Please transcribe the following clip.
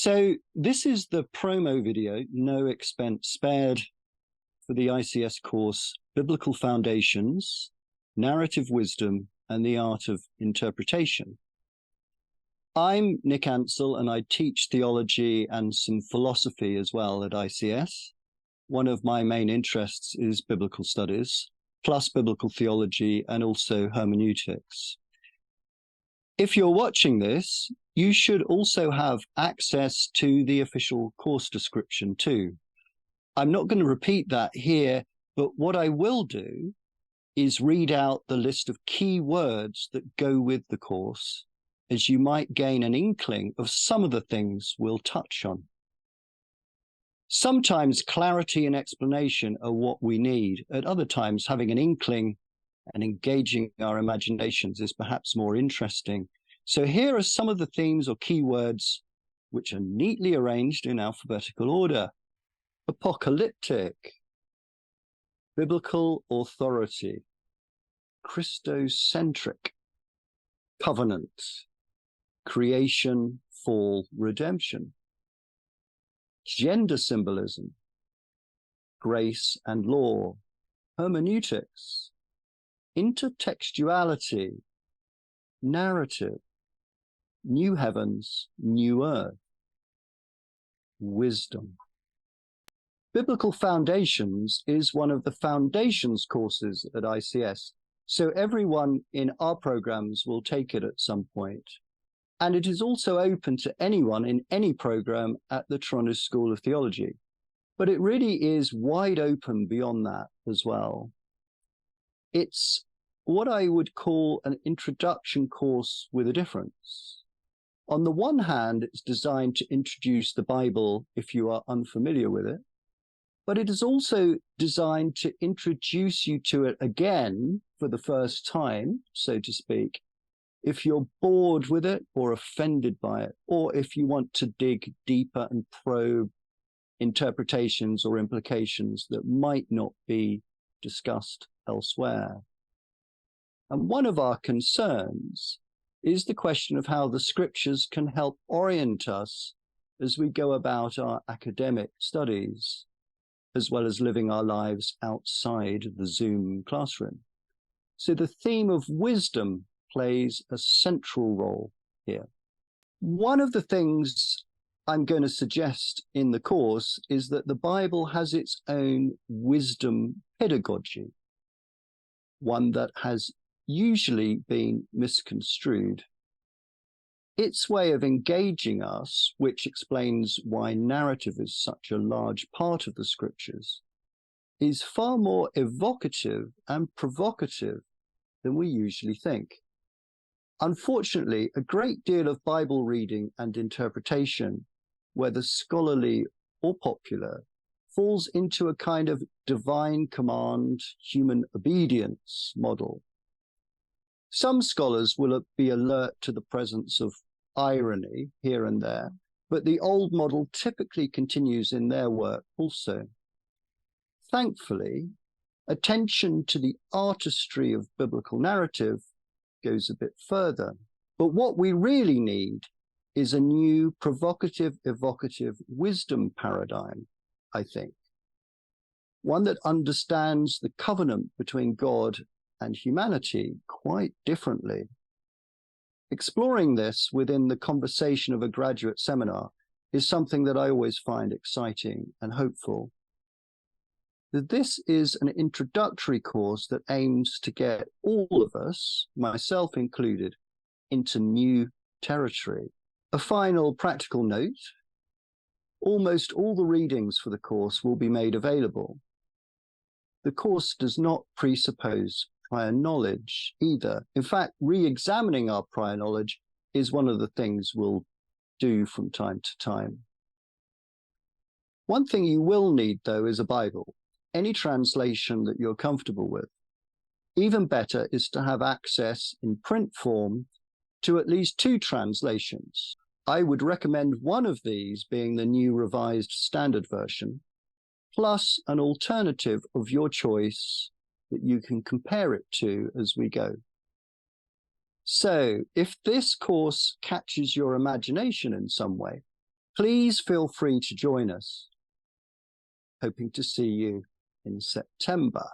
So this is the promo video, no expense spared, for the ICS course, Biblical Foundations, Narrative Wisdom, and the Art of Interpretation. I'm Nick Ansell, and I teach theology and some philosophy as well at ICS. One of my main interests is biblical studies, plus biblical theology, and also hermeneutics. If you're watching this, you should also have access to the official course description too. I'm not going to repeat that here, but what I will do is read out the list of key words that go with the course, as you might gain an inkling of some of the things we'll touch on. Sometimes clarity and explanation are what we need. At other times, having an inkling and engaging our imaginations is perhaps more interesting. So here are some of the themes or keywords which are neatly arranged in alphabetical order. Apocalyptic, biblical authority, Christocentric, covenant, creation, fall, redemption, gender symbolism, grace and law, hermeneutics, intertextuality, narrative, new heavens, new earth, wisdom. Biblical Foundations is one of the foundations courses at ICS, so everyone in our programs will take it at some point. And it is also open to anyone in any program at the Toronto School of Theology. But it really is wide open beyond that as well. It's what I would call an introduction course with a difference. On the one hand, it's designed to introduce the Bible if you are unfamiliar with it, but it is also designed to introduce you to it again for the first time, so to speak, if you're bored with it or offended by it, or if you want to dig deeper and probe interpretations or implications that might not be discussed elsewhere. And one of our concerns is the question of how the scriptures can help orient us as we go about our academic studies, as well as living our lives outside the Zoom classroom. So the theme of wisdom plays a central role here. One of the things I'm going to suggest in the course is that the Bible has its own wisdom pedagogy, one that has usually been misconstrued. Its way of engaging us, which explains why narrative is such a large part of the scriptures, is far more evocative and provocative than we usually think. Unfortunately, a great deal of Bible reading and interpretation, whether scholarly or popular, falls into a kind of divine command, human obedience model. Some scholars will be alert to the presence of irony here and there, but the old model typically continues in their work also. Thankfully, attention to the artistry of biblical narrative goes a bit further. But what we really need is a new provocative, evocative wisdom paradigm, I think. One that understands the covenant between God and humanity quite differently. Exploring this within the conversation of a graduate seminar is something that I always find exciting and hopeful. This is an introductory course that aims to get all of us, myself included, into new territory. A final practical note: almost all the readings for the course will be made available. The course does not presuppose prior knowledge either. In fact, re-examining our prior knowledge is one of the things we'll do from time to time. One thing you will need, though, is a Bible, any translation that you're comfortable with. Even better is to have access in print form to at least 2 translations. I would recommend one of these being the New Revised Standard Version, plus an alternative of your choice that you can compare it to as we go. So if this course catches your imagination in some way, Please feel free to join us. Hoping to see you in September.